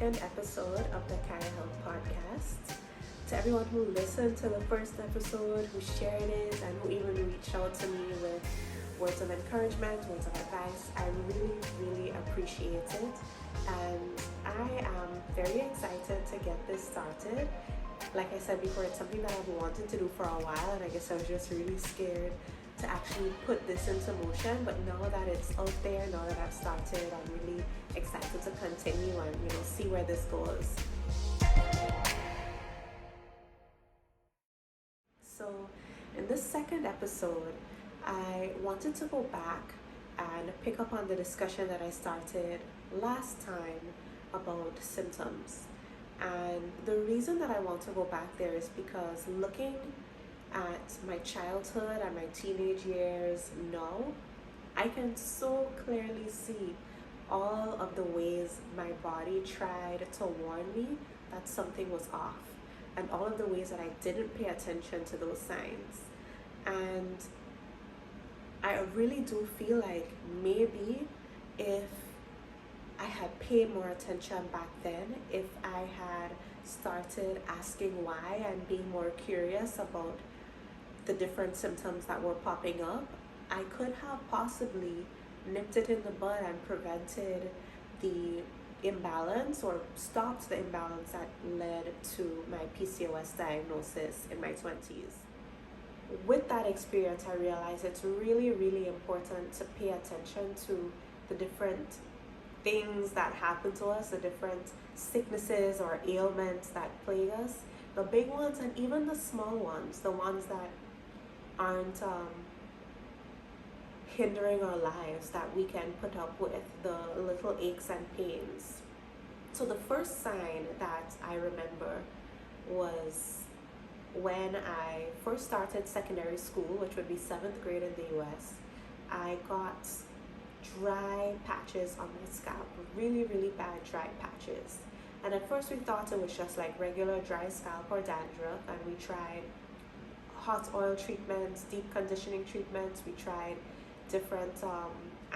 second episode of the Kind Health Podcast. To everyone who listened to the first episode, who shared it, and who even reached out to me with words of encouragement, words of advice, I really appreciate it. And I am very excited to get this started. Like I said before, it's something that I've wanted to do for a while, and I guess I was just really scared to actually put this into motion. But now that it's out there, now that I've started, I'm really excited to continue and see where this goes. So in this second episode, I wanted to go back and pick up on the discussion that I started last time about symptoms. And the reason that I want to go back there is because looking at my childhood and my teenage years now, I can so clearly see all of the ways my body tried to warn me that something was off, and all of the ways that I didn't pay attention to those signs. And I really do feel like maybe if I had paid more attention back then, if I had started asking why and being more curious about the different symptoms that were popping up, I could have possibly nipped it in the bud and prevented the imbalance or stopped the imbalance that led to my PCOS diagnosis in my 20s. With that experience, I realized it's really important to pay attention to the different things that happen to us, the different sicknesses or ailments that plague us, the big ones and even the small ones, the ones that aren't hindering our lives, that we can put up with, the little aches and pains. So the first sign that I remember was when I first started secondary school, which would be 7th grade in the US. I got dry patches on my scalp, really bad dry patches. And at first we thought it was just like regular dry scalp or dandruff, and we tried hot oil treatments, deep conditioning treatments. We tried different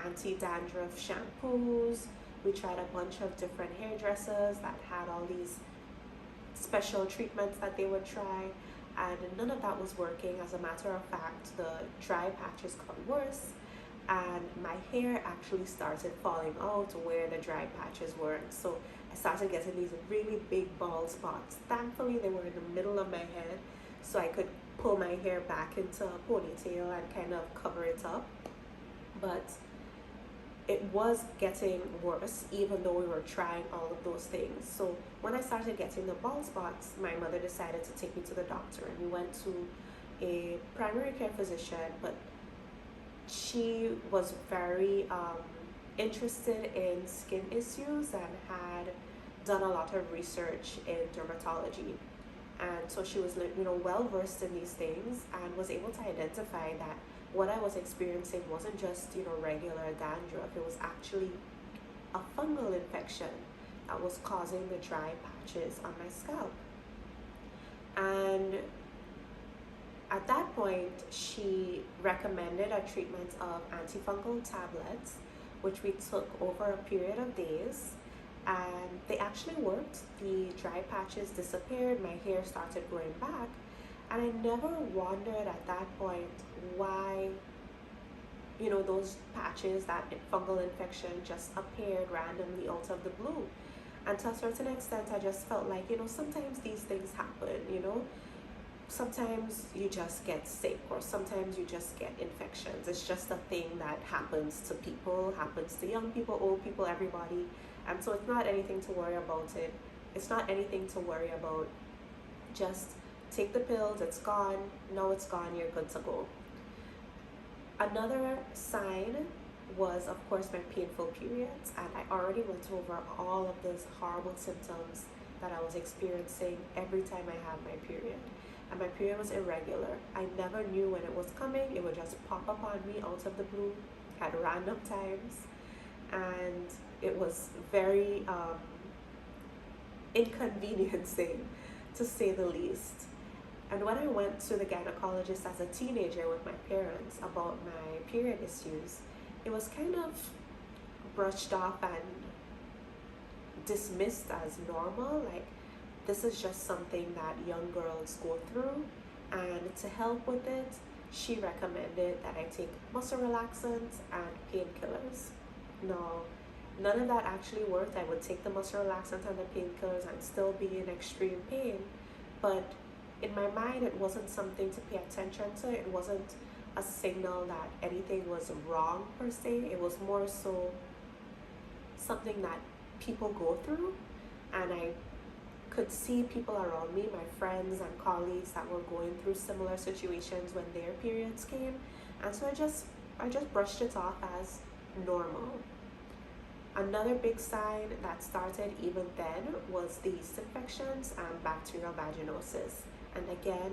anti-dandruff shampoos. We tried a bunch of different hairdressers that had all these special treatments that they would try, and none of that was working. As a matter of fact, the dry patches got worse, and my hair actually started falling out where the dry patches were. So I started getting these really big bald spots. Thankfully, they were in the middle of my head, so I could pull my hair back into a ponytail and kind of cover it up. But it was getting worse even though we were trying all of those things. So when I started getting the bald spots, my mother decided to take me to the doctor, and we went to a primary care physician, but she was very interested in skin issues and had done a lot of research in dermatology. And so she was well versed in these things and was able to identify that what I was experiencing wasn't just regular dandruff. It was actually a fungal infection that was causing the dry patches on my scalp. And at that point, she recommended a treatment of antifungal tablets, which we took over a period of days, and they actually worked. The dry patches disappeared, my hair started growing back, and I never wondered at that point why those patches, that fungal infection, just appeared randomly out of the blue. And to a certain extent, I just felt like sometimes these things happen. Sometimes you just get sick, or sometimes you just get infections. It's just a thing that happens to people, happens to young people, old people, everybody. And so it's not anything to worry about it. It's not anything to worry about. Just take the pills, it's gone. No, it's gone, you're good to go. Another sign was, of course, my painful periods. And I already went over all of those horrible symptoms that I was experiencing every time I had my period. And my period was irregular. I never knew when it was coming. It would just pop up on me out of the blue at random times. And it was very inconveniencing, to say the least. And when I went to the gynecologist as a teenager with my parents about my period issues, it was kind of brushed off and dismissed as normal, like this is just something that young girls go through. And to help with it, she recommended that I take muscle relaxants and painkillers. No, none of that actually worked. I would take the muscle relaxants and the painkillers and still be in extreme pain. But in my mind, it wasn't something to pay attention to. It wasn't a signal that anything was wrong per se. It was more so something that people go through. And I could see people around me, my friends and colleagues, that were going through similar situations when their periods came. And so I just brushed it off as normal. Another big sign that started even then was the yeast infections and bacterial vaginosis. And again,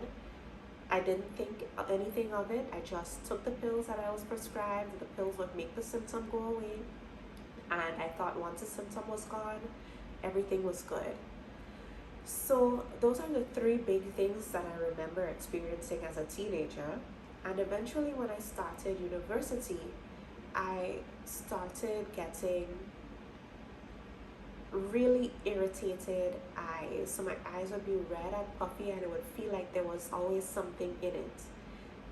I didn't think anything of it. I just took the pills that I was prescribed. The pills would make the symptom go away. And I thought once the symptom was gone, everything was good. So those are the three big things that I remember experiencing as a teenager. And eventually when I started university, I started getting really irritated eyes. So my eyes would be red and puffy, and it would feel like there was always something in it.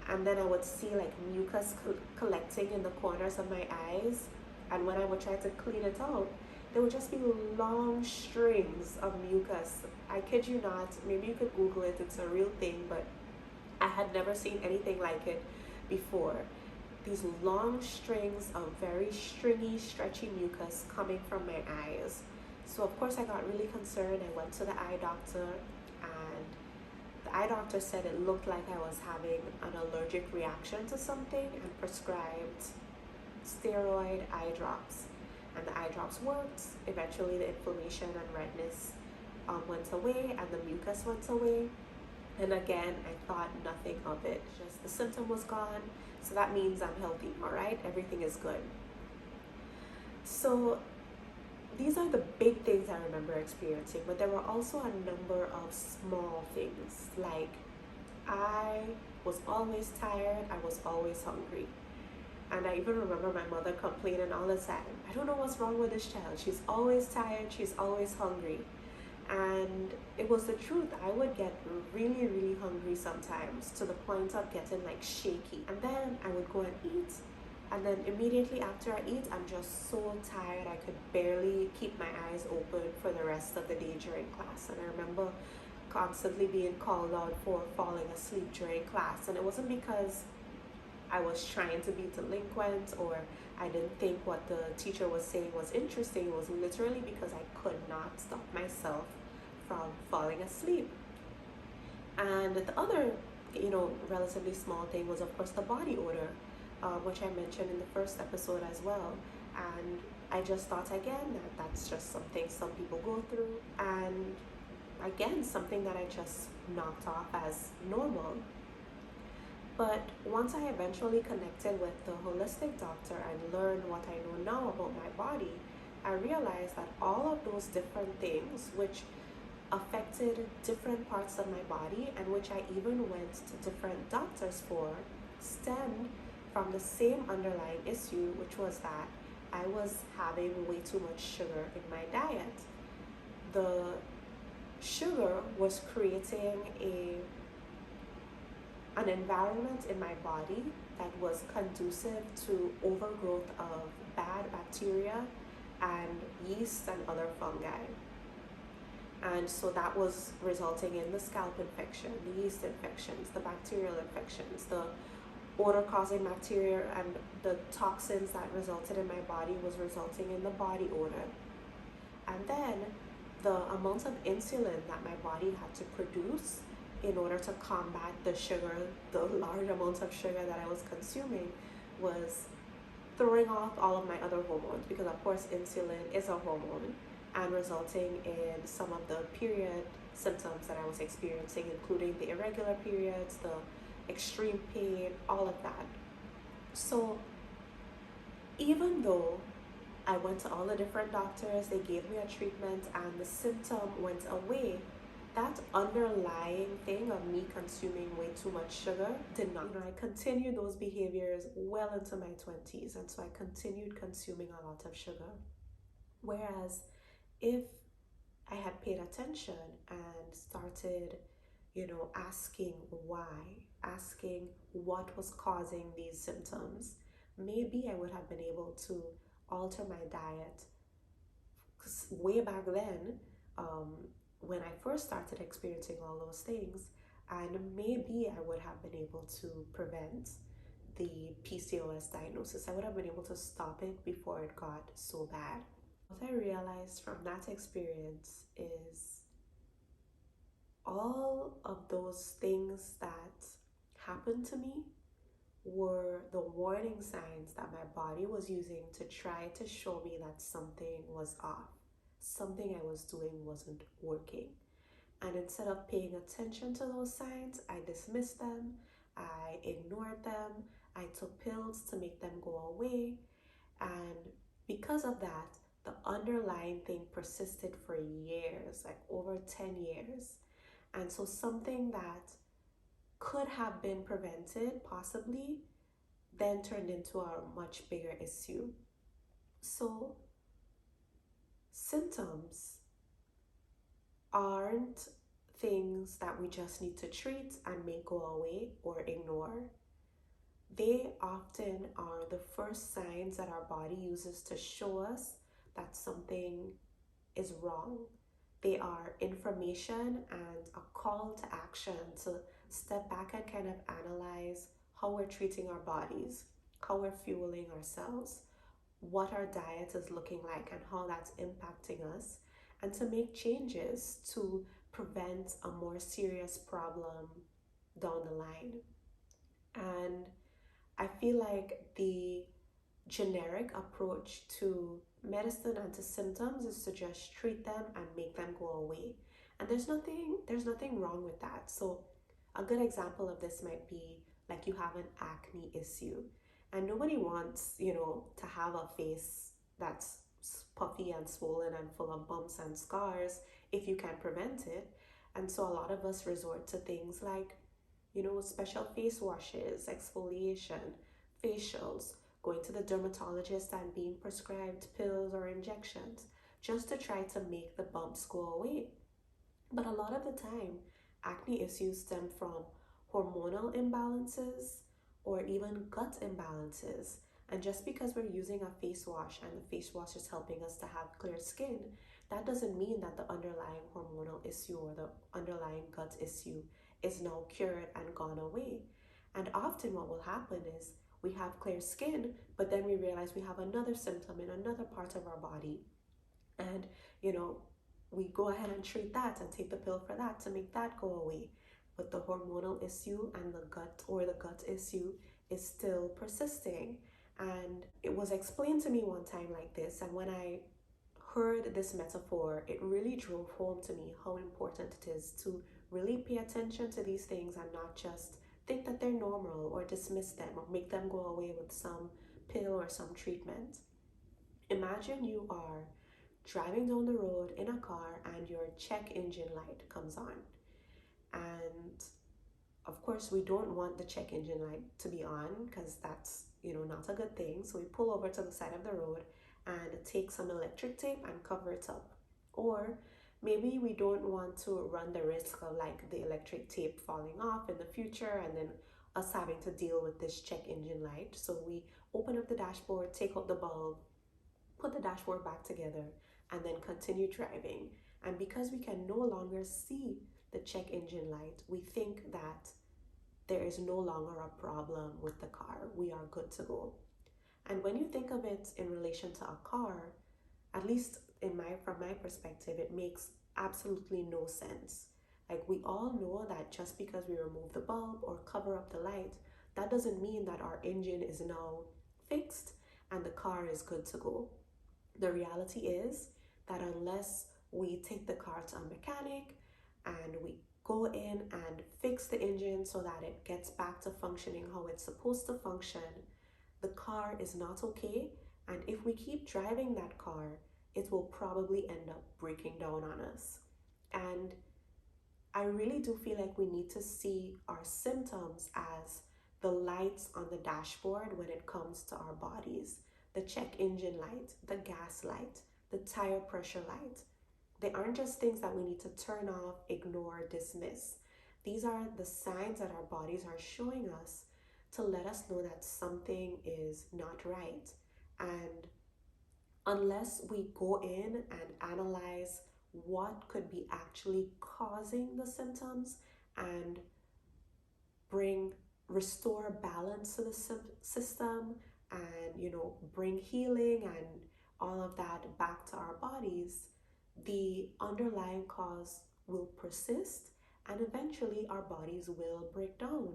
And then I would see like mucus collecting in the corners of my eyes. And when I would try to clean it out, there would just be long strings of mucus. I kid you not, maybe you could Google it, it's a real thing, but I had never seen anything like it before. These long strings of very stringy, stretchy mucus coming from my eyes. So of course I got really concerned. I went to the eye doctor, and the eye doctor said it looked like I was having an allergic reaction to something, and prescribed steroid eye drops. And the eye drops worked. Eventually the inflammation and redness went away, and the mucus went away. And again, I thought nothing of it. Just the symptom was gone. So that means I'm healthy, all right? Everything is good. So these are the big things I remember experiencing, but there were also a number of small things. Like I was always tired. I was always hungry. And I even remember my mother complaining all the time, I don't know what's wrong with this child. She's always tired. She's always hungry. And it was the truth. I would get really, really hungry sometimes, to the point of getting like shaky. And then I would go and eat. And then immediately after I eat, I'm just so tired. I could barely keep my eyes open for the rest of the day during class. And I remember constantly being called out for falling asleep during class. And it wasn't because I was trying to be delinquent or I didn't think what the teacher was saying was interesting. It was literally because I could not stop myself from falling asleep. And the other, relatively small thing was, of course, the body odor, which I mentioned in the first episode as well. And I just thought again that that's just something some people go through. And again, something that I just knocked off as normal. But once I eventually connected with the holistic doctor and learned what I know now about my body, I realized that all of those different things, which affected different parts of my body and which I even went to different doctors for, stemmed from the same underlying issue, which was that I was having way too much sugar in my diet. The sugar was creating an environment in my body that was conducive to overgrowth of bad bacteria and yeast and other fungi. And so that was resulting in the scalp infection, the yeast infections, the bacterial infections, the odor-causing bacteria, and the toxins that resulted in my body was resulting in the body odor. And then the amount of insulin that my body had to produce in order to combat the sugar, the large amounts of sugar that I was consuming, was throwing off all of my other hormones, because of course insulin is a hormone, and resulting in some of the period symptoms that I was experiencing, including the irregular periods, the extreme pain, all of that. So even though I went to all the different doctors, they gave me a treatment and the symptom went away, that underlying thing of me consuming way too much sugar did not. I continued those behaviors well into my 20s, and so I continued consuming a lot of sugar. Whereas if I had paid attention and started, asking why, asking what was causing these symptoms, maybe I would have been able to alter my diet. Because way back then, um, when I first started experiencing all those things, and maybe I would have been able to prevent the PCOS diagnosis. I would have been able to stop it before it got so bad. What I realized from that experience is all of those things that happened to me were the warning signs that my body was using to try to show me that something was off. Something I was doing wasn't working. And instead of paying attention to those signs, I dismissed them, I ignored them, I took pills to make them go away. And because of that, the underlying thing persisted for years, like over 10 years. And so something that could have been prevented, possibly, then turned into a much bigger issue. So, symptoms aren't things that we just need to treat and make go away or ignore. They often are the first signs that our body uses to show us that something is wrong. They are information and a call to action to step back and kind of analyze how we're treating our bodies, how we're fueling ourselves, what our diet is looking like, and how that's impacting us, and to make changes to prevent a more serious problem down the line. And I feel like the generic approach to medicine and to symptoms is to just treat them and make them go away. And there's nothing wrong with that. So a good example of this might be like you have an acne issue and nobody wants, to have a face that's puffy and swollen and full of bumps and scars if you can prevent it. And so a lot of us resort to things like, special face washes, exfoliation, facials, going to the dermatologist and being prescribed pills or injections just to try to make the bumps go away. But a lot of the time, acne issues stem from hormonal imbalances or even gut imbalances. And just because we're using a face wash and the face wash is helping us to have clear skin, that doesn't mean that the underlying hormonal issue or the underlying gut issue is now cured and gone away. And often, what will happen is we have clear skin, but then we realize we have another symptom in another part of our body. And, you know, we go ahead and treat that and take the pill for that to make that go away. But the hormonal issue and the gut issue is still persisting. And it was explained to me one time like this. And when I heard this metaphor, it really drove home to me how important it is to really pay attention to these things and not just think that they're normal or dismiss them or make them go away with some pill or some treatment. Imagine you are driving down the road in a car and your check engine light comes on. And of course, we don't want the check engine light to be on because that's, not a good thing. So we pull over to the side of the road and take some electric tape and cover it up. Or maybe we don't want to run the risk of like the electric tape falling off in the future and then us having to deal with this check engine light. So we open up the dashboard, take out the bulb, put the dashboard back together, and then continue driving. And because we can no longer see the check engine light, we think that there is no longer a problem with the car. We are good to go. And when you think of it in relation to a car, at least from my perspective, it makes absolutely no sense. Like we all know that just because we remove the bulb or cover up the light, that doesn't mean that our engine is now fixed and the car is good to go. The reality is that unless we take the car to a mechanic and we go in and fix the engine so that it gets back to functioning how it's supposed to function, the car is not okay. And if we keep driving that car, it will probably end up breaking down on us. And I really do feel like we need to see our symptoms as the lights on the dashboard when it comes to our bodies. The check engine light, the gas light, the tire pressure light. They aren't just things that we need to turn off, ignore, dismiss. These are the signs that our bodies are showing us to let us know that something is not right. And unless we go in and analyze what could be actually causing the symptoms and bring restore balance to the system, and bring healing and all of that back to our bodies, the underlying cause will persist, and eventually our bodies will break down.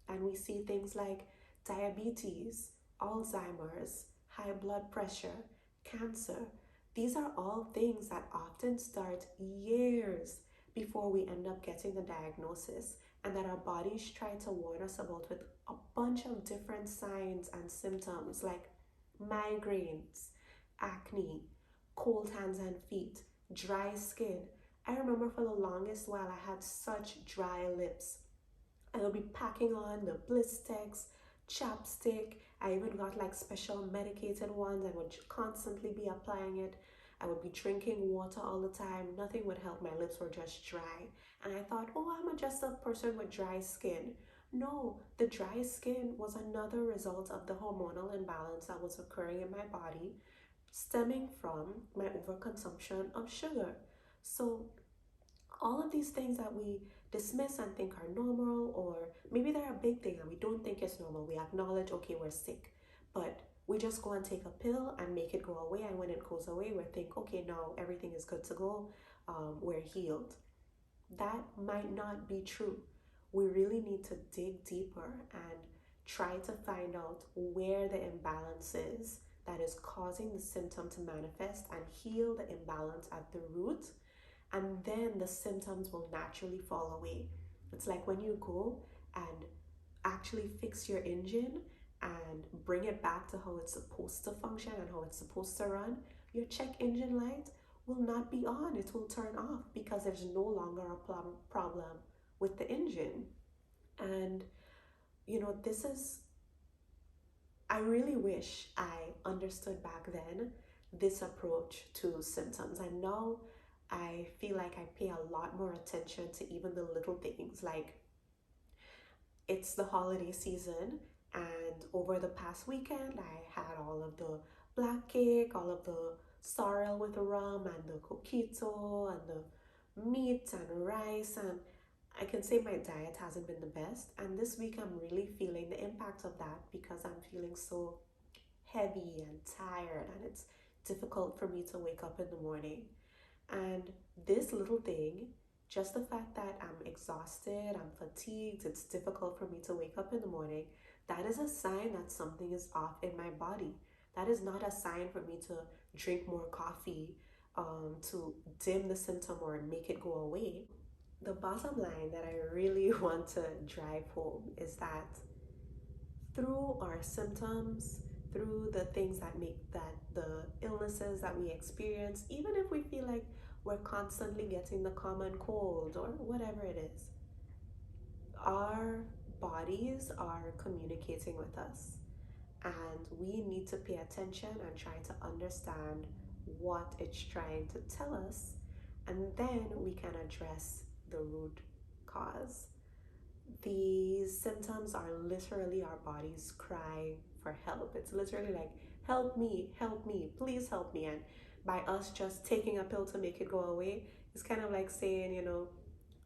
And we see things like diabetes, Alzheimer's, high blood pressure, cancer. These are all things that often start years before we end up getting the diagnosis, and that our bodies try to warn us about with a bunch of different signs and symptoms like migraines, acne, cold hands and feet, dry skin. I remember for the longest while I had such dry lips. I would be packing on the Blistex, chapstick. I even got like special medicated ones and would constantly be applying it. I would be drinking water all the time. Nothing would help. My lips were just dry. And I thought, oh, I'm just a person with dry skin. No, the dry skin was another result of the hormonal imbalance that was occurring in my body, stemming from my overconsumption of sugar. So all of these things that we dismiss and think are normal, or maybe they're a big thing and we don't think it's normal. We acknowledge, okay, we're sick, but we just go and take a pill and make it go away. And when it goes away, we think, okay, now everything is good to go. We're healed. That might not be true. We really need to dig deeper and try to find out where the imbalance is that is causing the symptom to manifest, and heal the imbalance at the root, and then the symptoms will naturally fall away. It's like when you go and actually fix your engine and bring it back to how it's supposed to function and how it's supposed to run, your check engine light will not be on, it will turn off because there's no longer a problem with the engine. And this is, I really wish I understood back then this approach to symptoms. And now I feel like I pay a lot more attention to even the little things, like it's the holiday season, and over the past weekend I had all of the black cake, all of the sorrel with the rum, and the coquito, and the meat and rice, and I can say my diet hasn't been the best. And this week I'm really feeling the impact of that because I'm feeling so heavy and tired, and it's difficult for me to wake up in the morning. And this little thing, just the fact that I'm exhausted, I'm fatigued, it's difficult for me to wake up in the morning, that is a sign that something is off in my body. That is not a sign for me to drink more coffee, to dim the symptom or make it go away. The bottom line that I really want to drive home is that through our symptoms, through the things that make that the illnesses that we experience, even if we feel like we're constantly getting the common cold or whatever it is, our bodies are communicating with us, and we need to pay attention and try to understand what it's trying to tell us, and then we can address the root cause. These symptoms are literally our bodies crying for help. It's literally like, help me, please help me. And by us just taking a pill to make it go away, it's kind of like saying,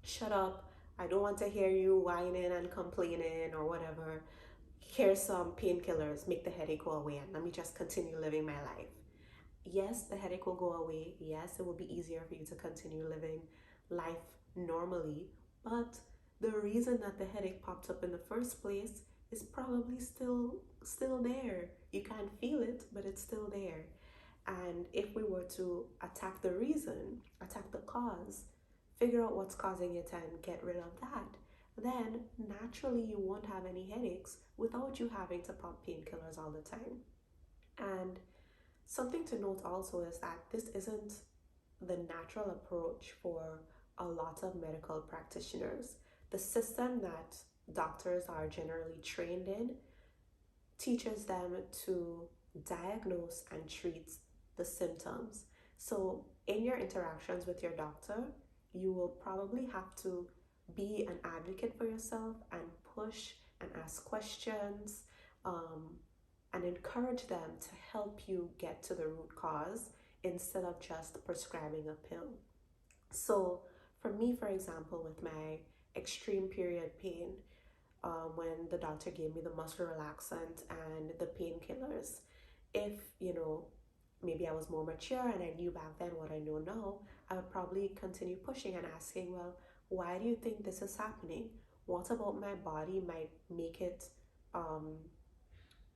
shut up, I don't want to hear you whining and complaining or whatever. Here's some painkillers, make the headache go away, and let me just continue living my life. Yes, the headache will go away. Yes, it will be easier for you to continue living life normally. But the reason that the headache popped up in the first place is probably still there. You can't feel it, but it's still there. And if we were to attack the reason, attack the cause, figure out what's causing it and get rid of that, then naturally you won't have any headaches without you having to pop painkillers all the time. And something to note also is that this isn't the natural approach for a lot of medical practitioners. The system that doctors are generally trained in teaches them to diagnose and treat the symptoms. So, in your interactions with your doctor, you will probably have to be an advocate for yourself and push and ask questions, um, and encourage them to help you get to the root cause instead of just prescribing a pill. So, for me, for example, with my extreme period pain, when the doctor gave me the muscle relaxant and the painkillers, if maybe I was more mature and I knew back then what I know now, I would probably continue pushing and asking, well, why do you think this is happening? What about my body might make it um,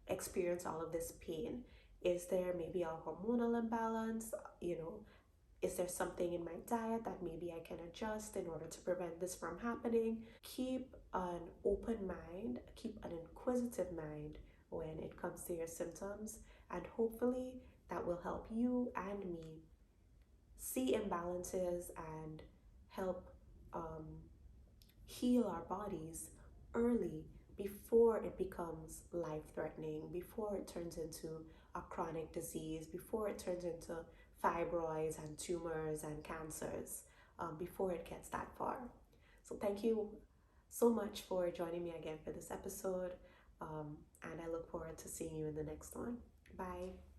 experience all of this pain? Is there maybe a hormonal imbalance? You know, is there something in my diet that maybe I can adjust in order to prevent this from happening? Keep an open mind, keep an inquisitive mind when it comes to your symptoms, and hopefully that will help you and me see imbalances and help um, heal our bodies early before it becomes life threatening, before it turns into a chronic disease, before it turns into fibroids and tumors and cancers, before it gets that far. So, thank you so much for joining me again for this episode, and I look forward to seeing you in the next one. Bye.